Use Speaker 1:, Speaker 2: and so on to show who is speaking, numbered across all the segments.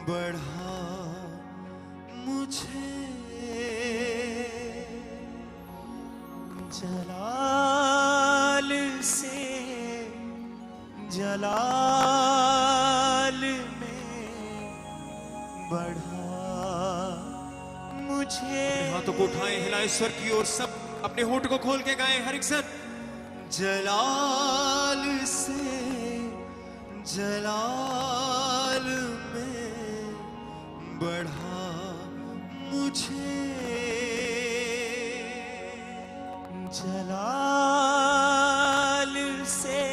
Speaker 1: बढ़ा मुझे जलाल से जलाल में बढ़ा मुझे।
Speaker 2: हाथों को उठाएं, हिलाएं स्वर की ओर, सब अपने होंठ को खोल के गाएं हर एक सन।
Speaker 1: जलाल से जलाल में बढ़ा मुझे, जलाल से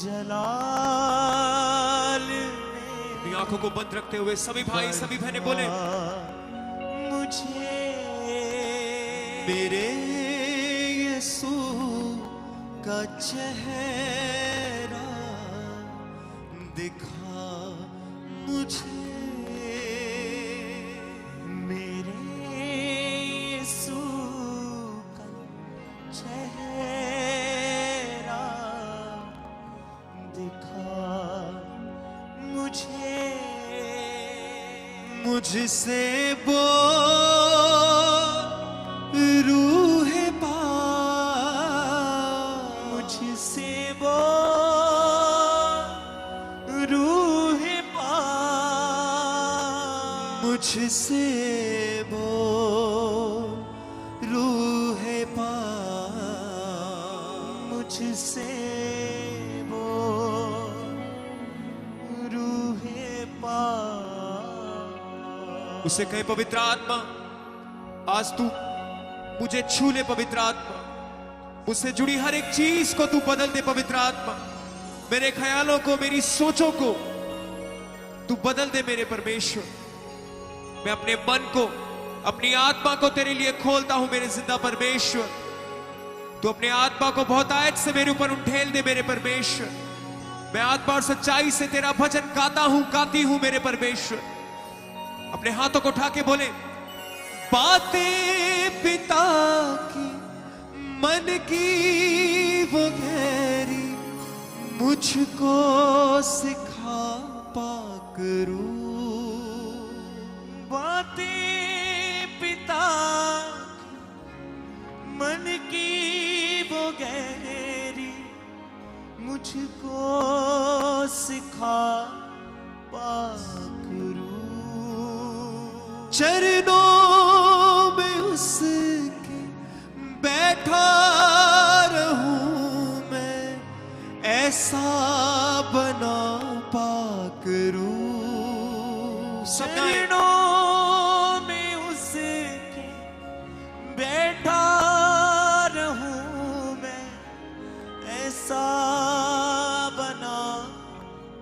Speaker 1: जलाल में।
Speaker 2: अपनी आंखों को बंद रखते हुए सभी भाई सभी बहनें बोले
Speaker 1: मुझे मेरे यीशु का चेहरा दिखा मुझे, मेरे यीशु का चेहरा दिखा मुझे। मुझसे बोल रूह पाक, मुझसे बोल रूह पाक, मुझसे बोल रूह पाक, मुझसे बोल रूह पाक।
Speaker 2: उसे कहे पवित्र आत्मा आज तू मुझे छू ले, पवित्र आत्मा मुझसे जुड़ी हर एक चीज को तू बदल दे, पवित्र आत्मा मेरे ख्यालों को, मेरी सोचों को तू बदल दे मेरे परमेश्वर। मैं अपने मन को, अपनी आत्मा को तेरे लिए खोलता हूं मेरे जिंदा परमेश्वर। तू अपने आत्मा को बहुत आयत से मेरे ऊपर उठेल दे मेरे परमेश्वर। मैं आत्मा और सच्चाई से तेरा भजन गाता हूं, गाती हूं मेरे परमेश्वर। अपने हाथों को उठा के बोले
Speaker 1: बातें पिता की मन की वो गहरी मुझको सिखा पाक रूह। बातें पिता मन की वो गहरी मुझको सिखा पाक रूह। चरणों में उसके बैठा रहूं मैं, ऐसा बना पाक रूह। चरणों में उसके बैठा रहूं मैं, ऐसा बना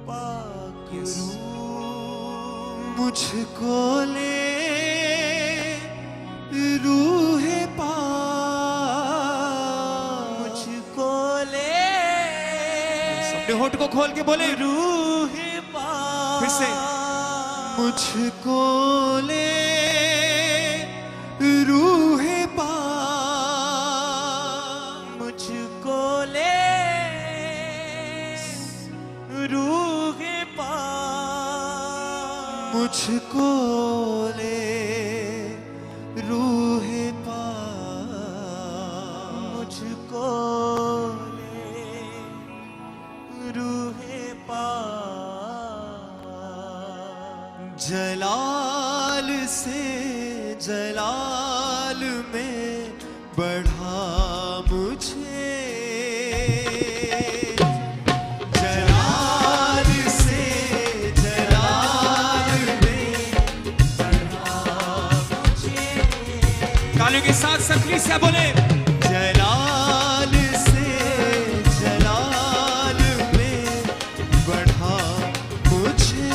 Speaker 1: पाक रूह। मुझको ले रूह पाक, मुझको ले।
Speaker 2: अपने होठ को खोल के बोले
Speaker 1: रूह पाक,
Speaker 2: फिर से
Speaker 1: मुझको ले रूह पाक, मुझको ले रूह पाक, मुझको ले रूह पाक, मुझको ले रूह पाक। जलाल से जलाल में बढ़ा मुझे, जलाल से जलाल में बढ़ा मुझे।
Speaker 2: तालियों के साथ सकली से बोले
Speaker 1: जलाल से जलाल में बढ़ा मुझे,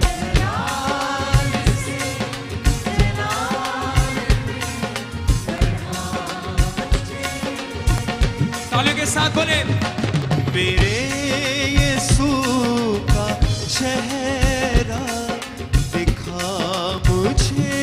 Speaker 1: जलाल से जलाल में बढ़ा मुझे।
Speaker 2: तालियों के साथ बोले
Speaker 1: मेरे यीशु का चेहरा दिखा मुझे,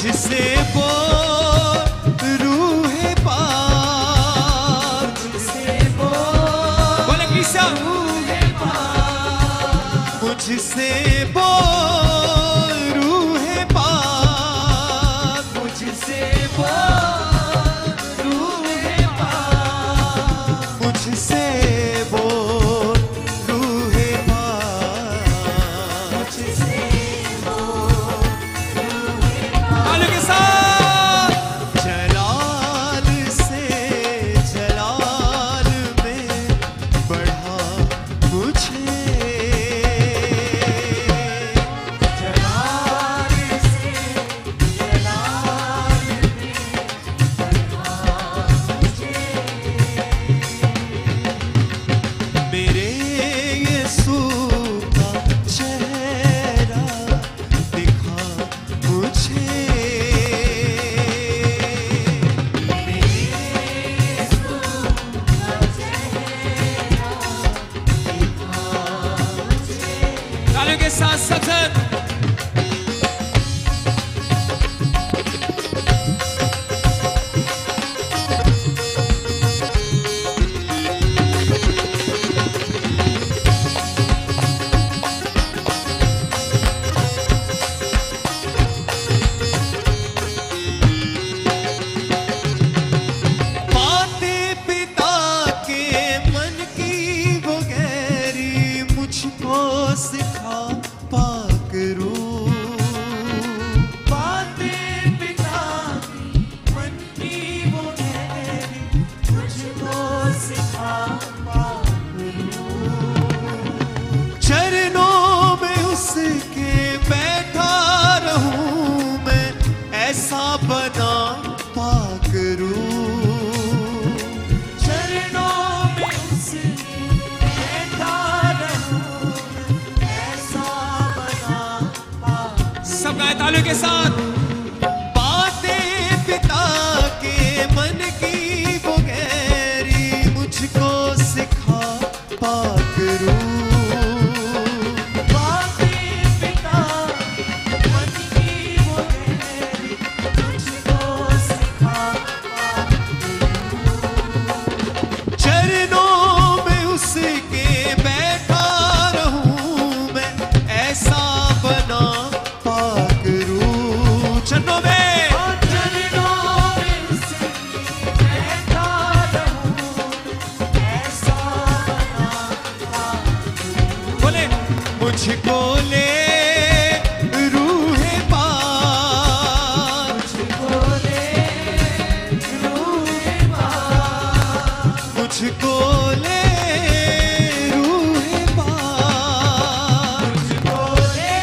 Speaker 1: मुझसे बोल रूह पाक, मुझसे बोल
Speaker 2: बोले क्रिस्या
Speaker 1: रूह पाक, मुझसे बोल रूह पाक, मुझसे बोल रूह पाक, मुझसे बोल रूह पाक, मुझसे
Speaker 2: तालियों के साथ
Speaker 1: जलाल से जलाल में बढ़ा मुझे, जलाल से जलाल में बढ़ा मुझे, मेरे यीशु का चेहरा दिखा मुझे,
Speaker 2: तालियों के साथ सब जन
Speaker 1: बातें पिता के मन की वो गहरी मुझको सिखा पाक रूह, बातें पिता के मन की वो गहरी मुझको सिखा पाक रूह, चरणों में उसके बैठा रहूं मैं, ऐसा बना पाक रूह, चरणों में उसके बैठा रहूं मैं, ऐसा बना पाक,
Speaker 2: सब गाए तालियों के साथ
Speaker 1: बातें पिता के मन की वो गहरी मुझको सिखा पाक रूह, बातें पिता मन की वो गहरी मुझको सिखा पाक रूह, चरणों में उसके बैठा रहूं मैं, ऐसा बना पाक रूह, चरणों में उसके बैठा रहूं, ऐसा बना पाक रूह,
Speaker 2: बोले
Speaker 1: मुझको ले रूह पाक, मुझको ले रूह पाक, मुझको ले रूह पाक, मुझको ले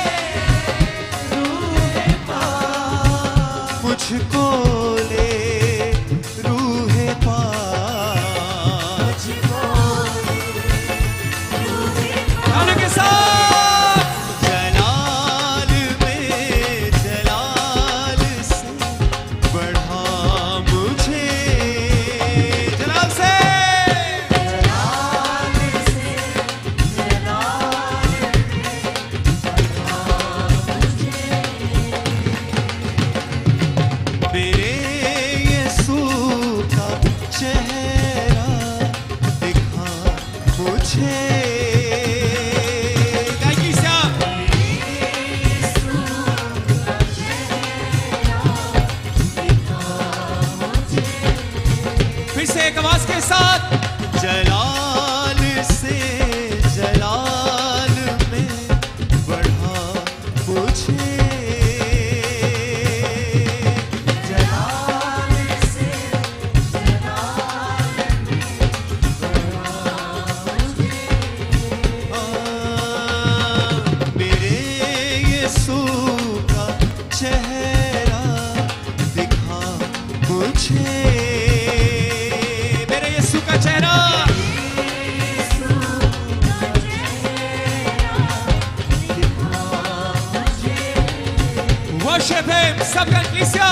Speaker 1: रूह पाक, मुझको ले रूह पाक, मुझको
Speaker 2: तालियों के साथ
Speaker 1: जलाल में जलाल से बढ़ा मुझे,
Speaker 2: जलाल से
Speaker 1: जलाल से जलाल में बढ़ा मुझे, मेरे यीशु का चेहरा दिखा मुझे,
Speaker 2: गाय क्रिस्या फिर से एक आवाज के साथ
Speaker 1: जलाल से जलाल में बढ़ा मुझे, जलाल से जलाल में बढ़ा मुझे, मेरे यीशु का चेहरा दिखा मुझे,
Speaker 2: मेरे यीशु का चेहरा वर्शिप हिम सब कलीसिया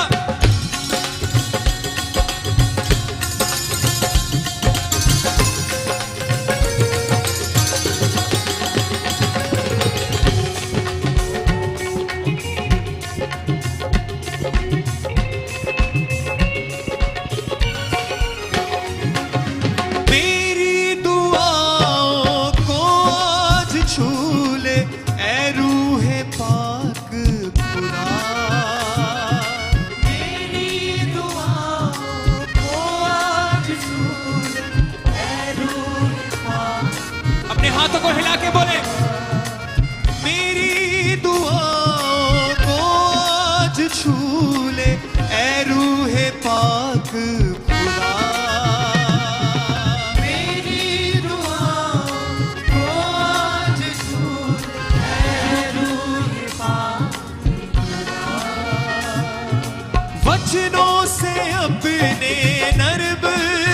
Speaker 2: वचनों से अपने नर्म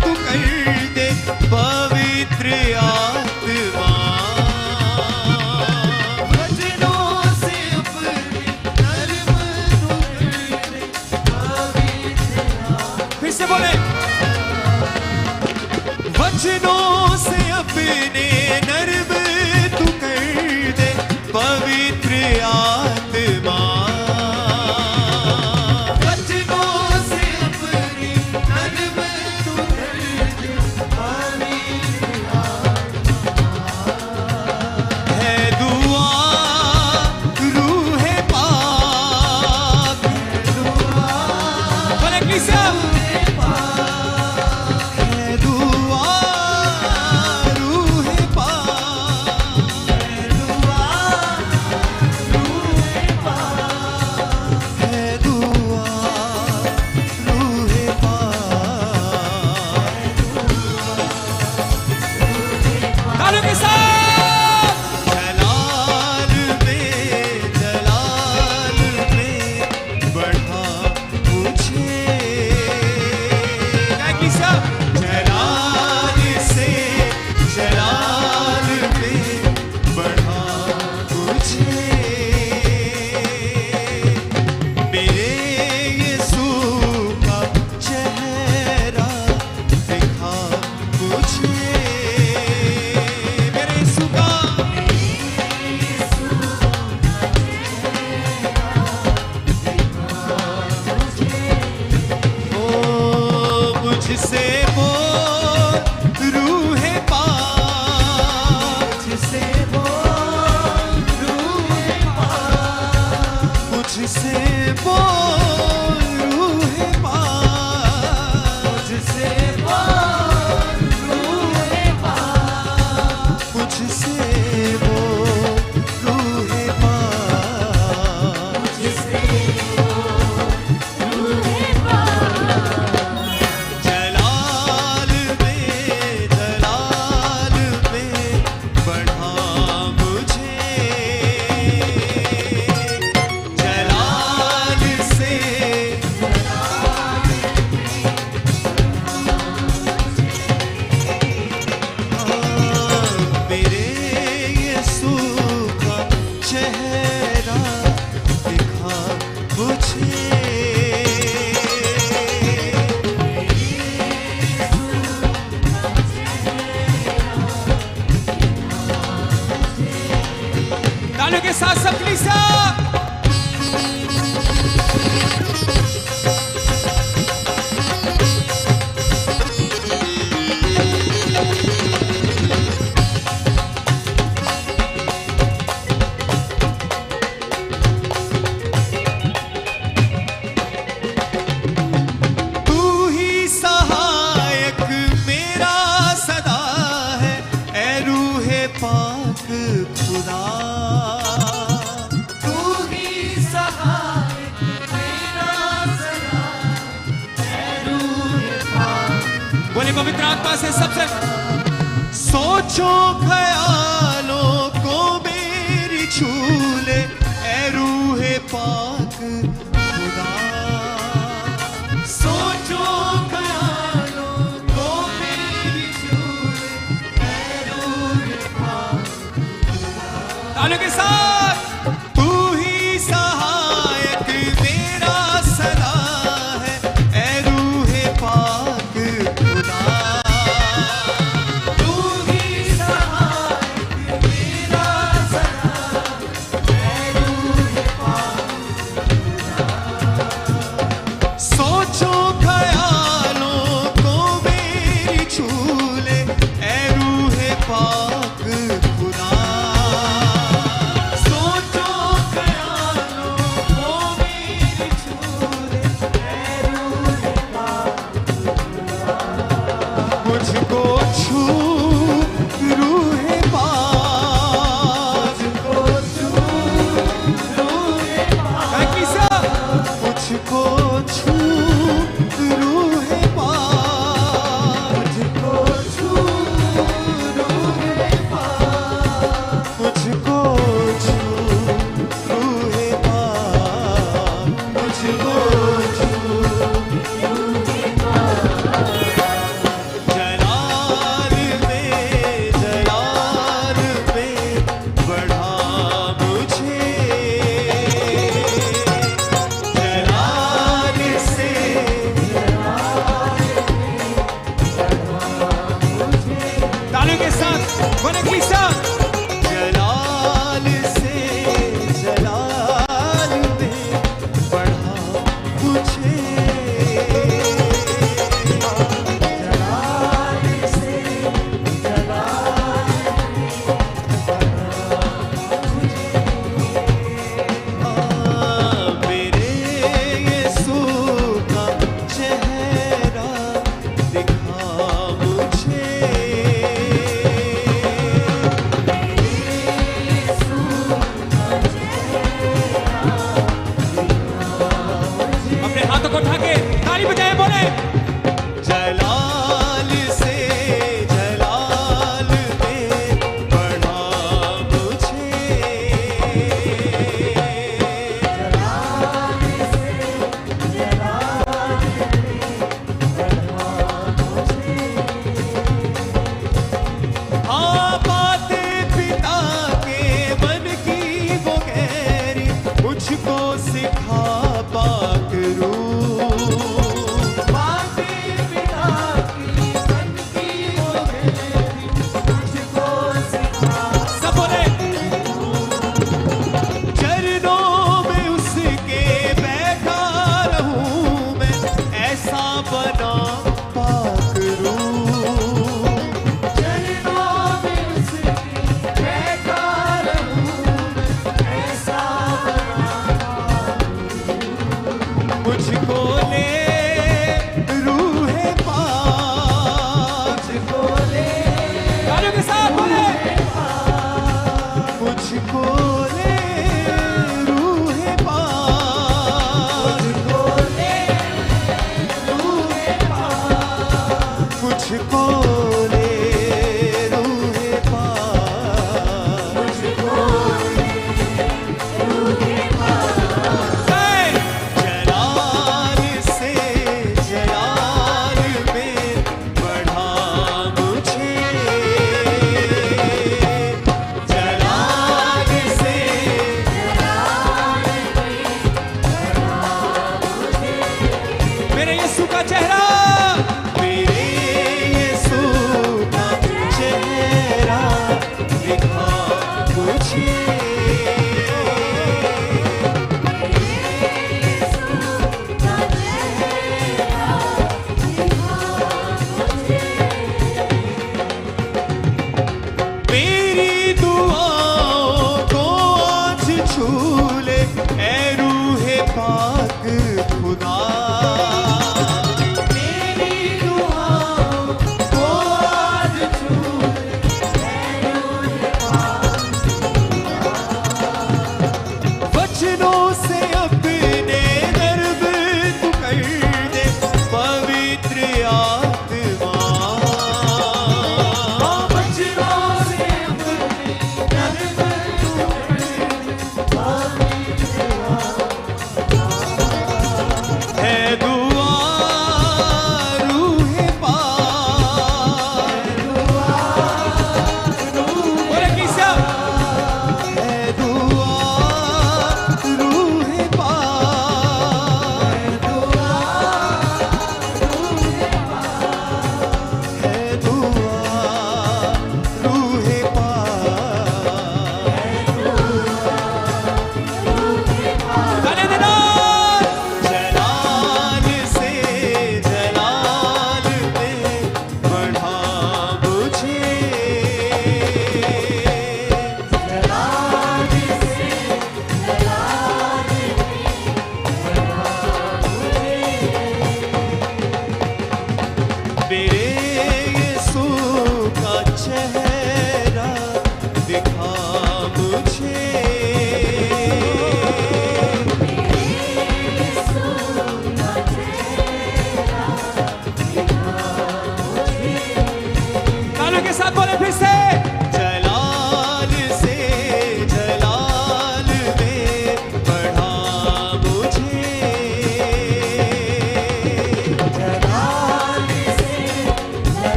Speaker 2: तू कर दे पवित्र आत्मा।
Speaker 1: वचनों से अपने नर्म तू कर दे पवित्र आत्मा।
Speaker 2: फिर से बोले, वचनों से अपने नर्म तू कर दे पवित्र आत्मा।
Speaker 1: वचनों से अपने नर्म तू कर दे पवित्र आत्मा।
Speaker 2: है दुआ रूह पाक, बोले किसे? है दुआ रूह पाक, है दुआ रूह पाक, है दुआ रूह पाक। तालियों के साथ जलाल में बढ़ा मुझे। क्या किसा? जलाल में बढ़ा मुझे। मेरे यीशु का चेहरा दिखा मुझे। मेरे यीशु का ओ मुझसे बोल रूह पाक,
Speaker 1: मुझसे बोल रूह पाक।
Speaker 2: मुझसे बोल रूह पाक,
Speaker 1: मुझसे बोल रूह पाक।
Speaker 2: मुझसे बोल रूह पाक।
Speaker 1: मुझसे बोल रूह पाक।
Speaker 2: जलाल में बढ़ा मुझे। जलाल से मेरे यीशु का चेहरा दिखा मुझे। तालियों के साथ सब कलीसिया। तू ही सहायक मेरा सदा है, ऐ रूह पाक खुदा।
Speaker 1: तू ही सहायक मेरा सदा है, रूह पाक।
Speaker 2: बोले पवित्र आत्मा से सबसे सोचो ख्यालों को मेरी छूले, ऐ रूह पाक खुदा।
Speaker 1: सोचो ख्यालों को मेरी छूले, ऐ रूह पाक।
Speaker 2: तालियों के साथ तू ही सहायक मेरा सदा है, ऐ रूह पाक खुदा।
Speaker 1: तू ही सहायक मेरा सदा है, रूह पाक।
Speaker 2: सोचो ख्यालों को मेरी छूले, ऐ रूह पाक खुदा।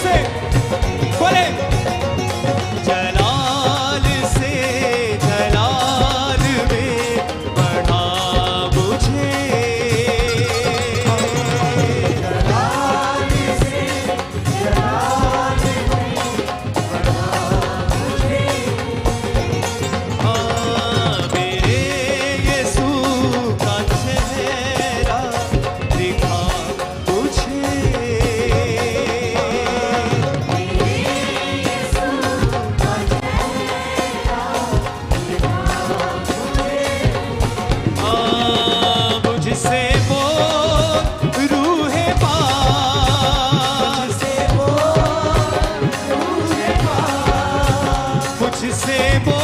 Speaker 2: से बोले जलाल से जलाल में बढ़ा मुझे,
Speaker 1: जलाल से जलाल में बढ़ा मुझे,
Speaker 2: मेरे यीशु का चेहरा दिखा मुझे, मुझसे वो रूह पास, मुझसे वो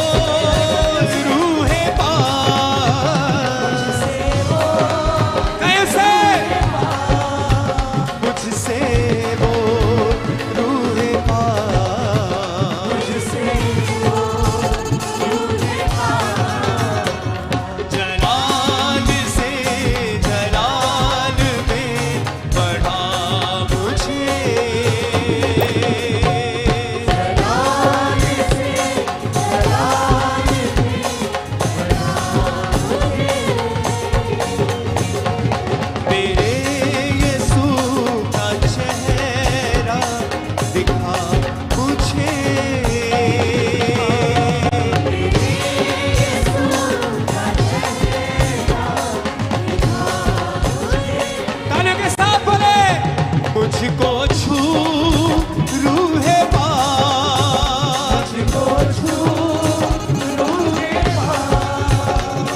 Speaker 2: रूह पास, कैसे मुझसे वो रूह पास, जलाल से जलाल में बढ़ा मुझे, मेरे यीशु का चेहरा दिखा मुझे, तालियों के साथ बोले मुझको छू रूह पास, मुझको छू रूह पास,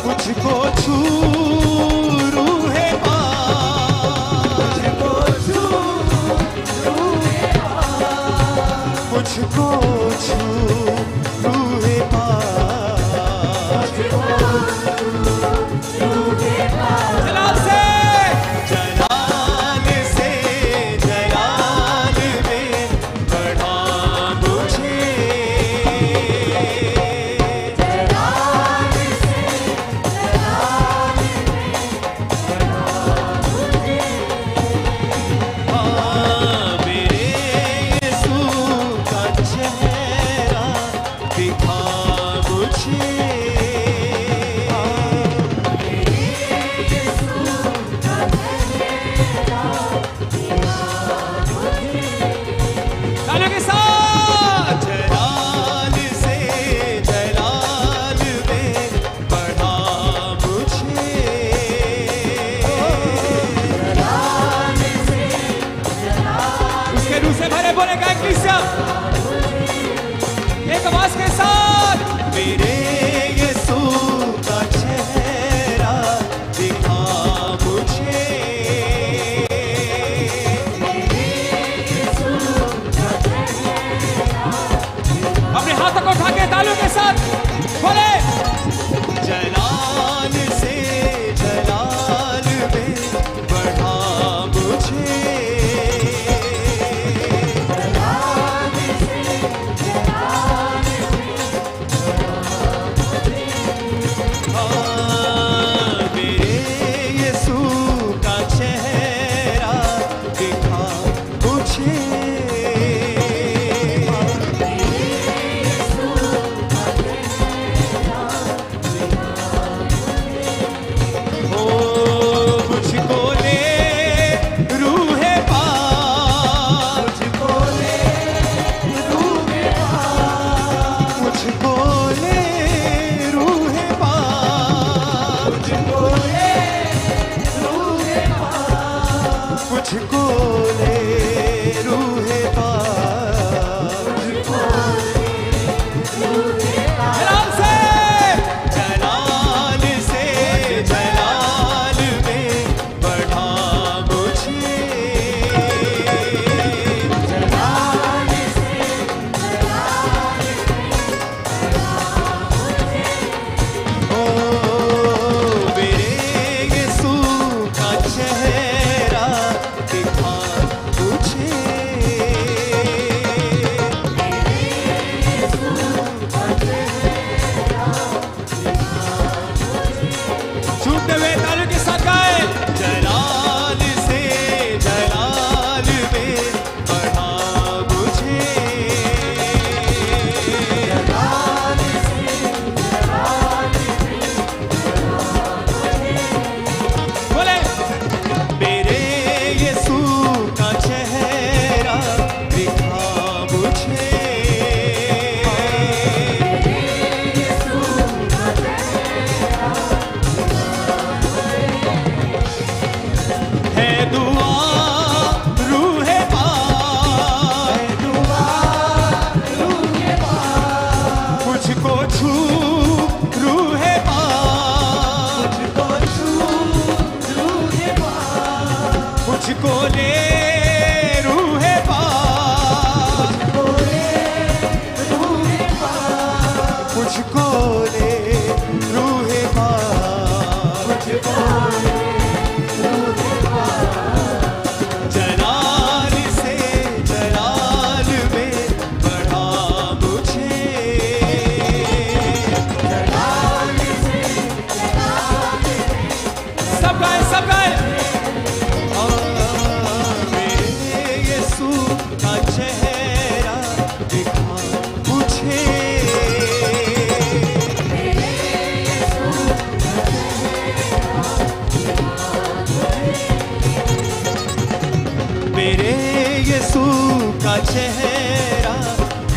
Speaker 2: मुझको छू रूह पास, मुझको छू रूह पास, मुझको छू रूह पास, जलाल से जलाल में बढ़ा मुझे, मेरे यीशु का चेहरा दिखा मुझे, तालियों के साथ जलाल से जलाल में बढ़ा मुझे, उसके रूह से भरे बोले गायक कृष्ण एक आवाज के साथ मेरे यीशु का चेहरा दिखा मुझे, अपने हाथों को उठा के तालियों के साथ बोले जलाल से जलाल में बढ़ा मुझे,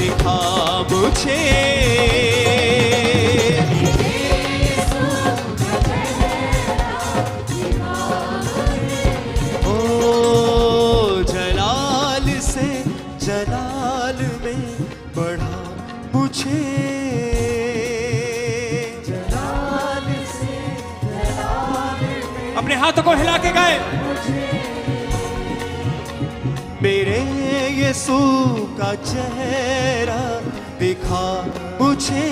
Speaker 2: दिखा मुझे। ओ जलाल से जलाल में बढ़ा मुझे।
Speaker 1: जलाल से जलाल में
Speaker 2: अपने हाथों को हिला के गाए। मेरे यीशु का चेहरा दिखा मुझे।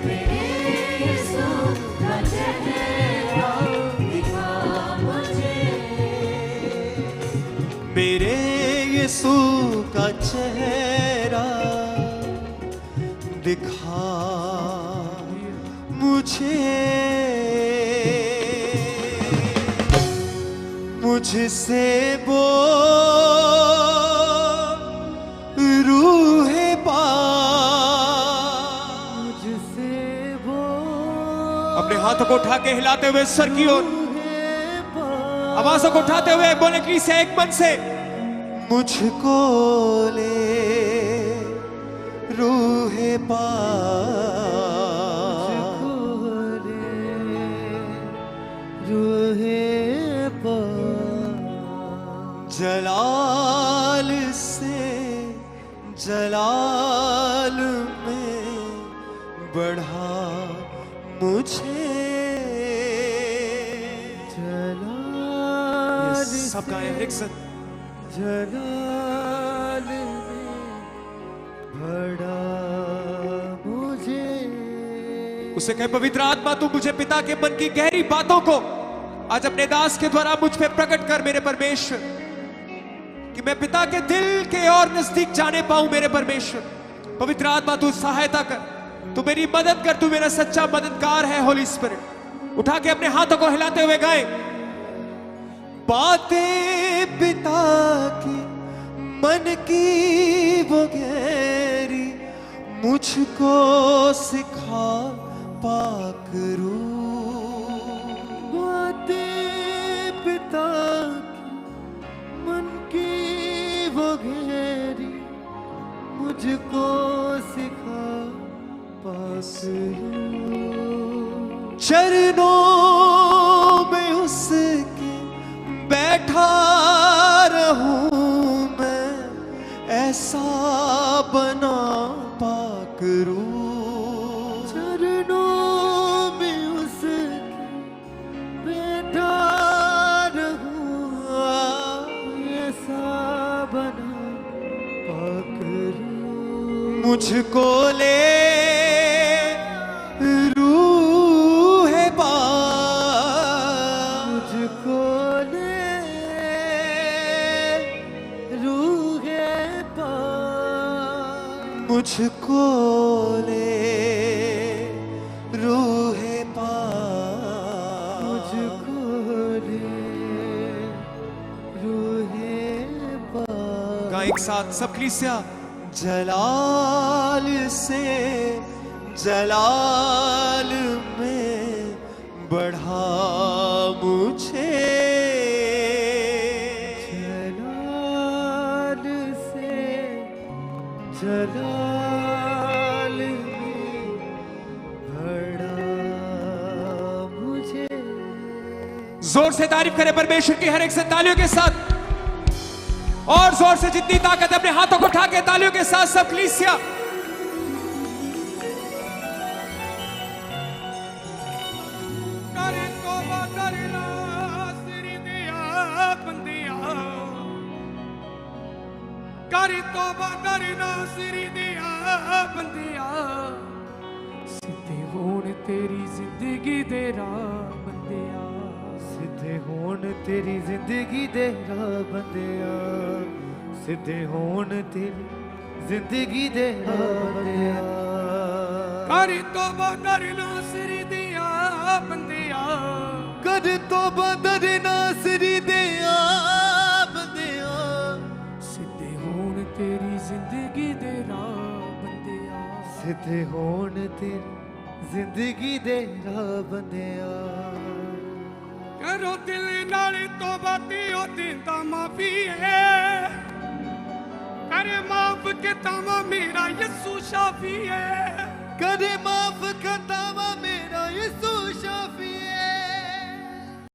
Speaker 1: मेरे यीशु का चेहरा दिखा मुझे।
Speaker 2: मेरे यीशु का चेहरा दिखा मुझे। मुझसे बोल रूहे पाक।
Speaker 1: मुझसे बोल
Speaker 2: अपने हाथों को उठा के हिलाते हुए सर की ओर आवाजों को उठाते हुए बोले कि से एक मन से मुझको ले रूहे पाक।
Speaker 1: रूहे
Speaker 2: जलाल से जलाल में बढ़ा मुझे।
Speaker 1: जलाल
Speaker 2: सब गाएं हर एक साथ।
Speaker 1: जलाल में बढ़ा मुझे।
Speaker 2: उसे कहे पवित्र आत्मा तू मुझे पिता के मन की गहरी बातों को आज अपने दास के द्वारा मुझ पे प्रकट कर मेरे परमेश्वर, कि मैं पिता के दिल के और नजदीक जाने पाऊं मेरे परमेश्वर। पवित्र आत्मा तू सहायता कर, तू मेरी मदद कर, तू मेरा सच्चा मददगार है होली स्पिरिट। उठा के अपने हाथों को हिलाते हुए गाए। बातें पिता की मन की वो गहरी मुझको सिखा पाक रू।
Speaker 1: पिता मन की वो गहरी मुझको सिखा पास।
Speaker 2: चरणों में उसके बैठा रहूं मैं, ऐसा बना पाक रू। मुझको ले रूहे पाक।
Speaker 1: मुझको ले रूहे पाक।
Speaker 2: मुझको ले रूहे पाक।
Speaker 1: मुझको ले रूहे पाक।
Speaker 2: गा एक साथ सब कलीसिया। जलाल से जलाल में बढ़ा मुझे।
Speaker 1: जलाल से जलाल में बढ़ा मुझे।
Speaker 2: जोर से तारीफ करें परमेश्वर की हर एक से तालियों के साथ, और जोर से जितनी ताकत है अपने हाथों को उठा के तालियों के साथ सब कलीसिया।
Speaker 3: करी तोबा करना सिरी दिया बंदिया, सिद्धे होण तेरी जिंदगी दे राह बंदिया।
Speaker 1: सिद्धे होण तेरी जिंदगी दे राह बंदिया। सिद्धे होण तेरी जिंदगी दे राह बंदिया।
Speaker 3: करी तोबा करना सिरी दिया बंदिया।
Speaker 1: कर तोबा करना सिरी दिया बंदिया।
Speaker 3: सिद्धे होण तेरी जिंदगी दे राह बंदिया।
Speaker 1: सिद्धे होण तेरी जिंदगी दे राह बंदिया।
Speaker 3: करो दिल नाल तोबा ती ओ दिन दा माफी है। करे माफ के तावा मेरा यस्सु शाफी है
Speaker 1: करे माफ खतावा